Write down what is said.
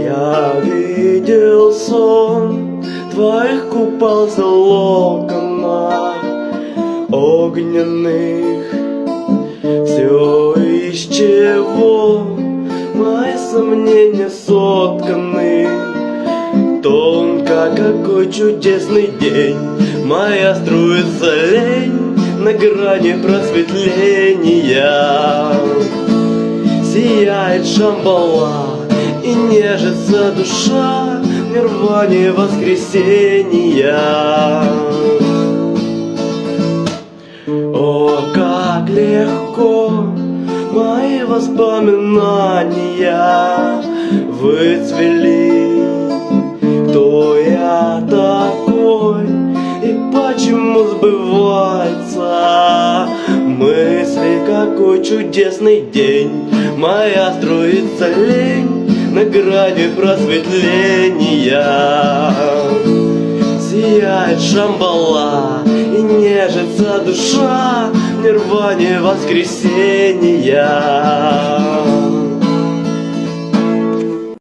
Я видел сон твоих купался локонах огненных. Все, из чего мои сомнения сотканы. Тонко, какой чудесный день, моя струится лень на грани просветления. Сияет Шамбала и нежится душа в нирване воскресения. О, как легко мои воспоминания выцвели. Кто я такой и почему сбывается мысли, какой чудесный день, моя струится лень на грани просветления. Сияет Шамбала и нежится душа в нирване воскресения.